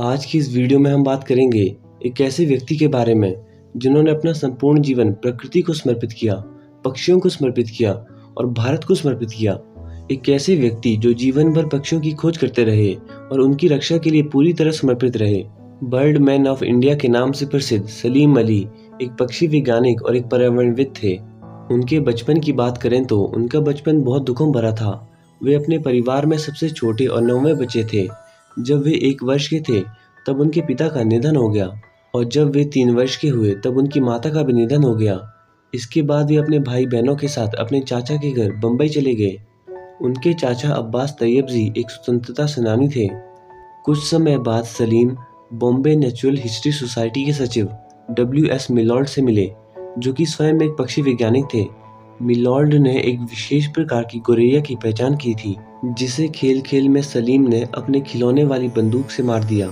आज की इस वीडियो में हम बात करेंगे एक ऐसे व्यक्ति के बारे में जिन्होंने अपना संपूर्ण जीवन प्रकृति को समर्पित किया, पक्षियों को समर्पित किया और भारत को समर्पित किया। एक ऐसे व्यक्ति जो जीवन भर पक्षियों की खोज करते रहे और उनकी रक्षा के लिए पूरी तरह समर्पित रहे। बर्ड मैन ऑफ इंडिया के नाम से प्रसिद्ध सलीम अली एक पक्षी वैज्ञानिक और एक पर्यावरणविद थे। उनके बचपन की बात करें तो उनका बचपन बहुत दुखों भरा था। वे अपने परिवार में सबसे छोटे और 9वें बच्चे थे। जब वे 1 वर्ष के थे तब उनके पिता का निधन हो गया और जब वे 3 वर्ष के हुए तब उनकी माता का भी निधन हो गया। इसके बाद वे अपने भाई बहनों के साथ अपने चाचा के घर बम्बई चले गए। उनके चाचा अब्बास तैयब जी एक स्वतंत्रता सेनानी थे। कुछ समय बाद Salim Bombay natural history society के सचिव W.S. मिलॉर्ड से मिले, जो कि स्वयं एक पक्षी वैज्ञानिक थे। मिलॉर्ड ने एक विशेष प्रकार की गोरैया की पहचान की थी, जिसे खेल खेल में सलीम ने अपने खिलौने वाली बंदूक से मार दिया।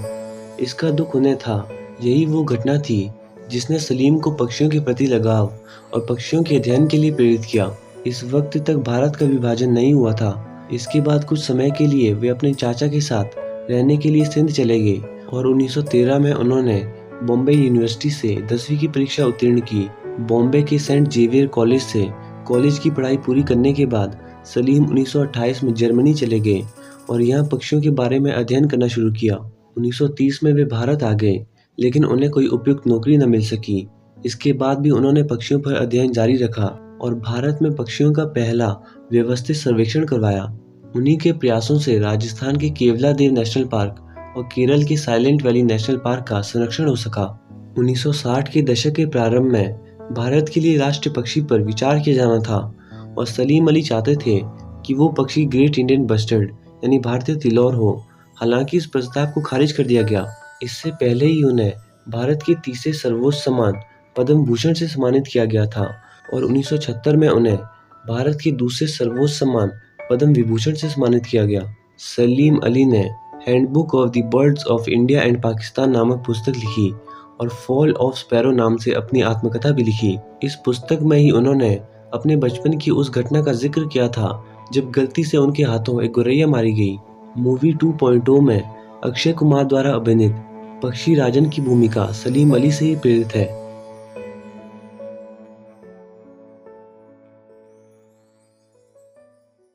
इसका दुख उन्हें था। यही वो घटना थी जिसने सलीम को पक्षियों के प्रति लगाव और पक्षियों के अध्ययन के लिए प्रेरित किया। इस वक्त तक भारत का विभाजन नहीं हुआ था। इसके बाद कुछ समय के लिए वे अपने चाचा के साथ रहने के लिए सिंध चले गए और 1913 में उन्होंने बॉम्बे यूनिवर्सिटी से 10वीं की परीक्षा उत्तीर्ण की। बॉम्बे के सेंट जेवियर कॉलेज से कॉलेज की पढ़ाई पूरी करने के बाद सलीम 1928 में जर्मनी चले गए और यहाँ पक्षियों के बारे में अध्ययन करना शुरू किया। 1930 में वे भारत आ गए, लेकिन उन्हें कोई उपयुक्त नौकरी न मिल सकी। इसके बाद भी उन्होंने पक्षियों पर अध्ययन जारी रखा और भारत में पक्षियों का पहला व्यवस्थित सर्वेक्षण करवाया। उन्हीं के प्रयासों से राजस्थान के केवलादेव नेशनल पार्क और केरल के साइलेंट वैली नेशनल पार्क का संरक्षण हो सका। 1960 के दशक के प्रारंभ में भारत के लिए राष्ट्रीय पक्षी पर विचार किया जाना था और सलीम अली चाहते थे कि वो पक्षी ग्रेट इंडियन बस्टर्ड यानी भारतीय तिलौर हो। हालांकि इस प्रस्ताव को खारिज कर दिया गया। इससे पहले ही उन्हें भारत के तीसरे सर्वोच्च सम्मान पद्म भूषण से सम्मानित किया गया था और 1976 में उन्हें भारत के दूसरे सर्वोच्च सम्मान पद्म विभूषण से सम्मानित किया गया। सलीम अली ने handbook of the birds of India and Pakistan नामक पुस्तक लिखी और फॉल ऑफ स्पैरो नाम से अपनी आत्मकथा भी लिखी। इस पुस्तक में ही उन्होंने अपने बचपन की उस घटना का जिक्र किया था जब गलती से उनके हाथों एक गोरैया मारी गई। मूवी 2.0 में अक्षय कुमार द्वारा अभिनीत पक्षी राजन की भूमिका सलीम अली से ही प्रेरित है।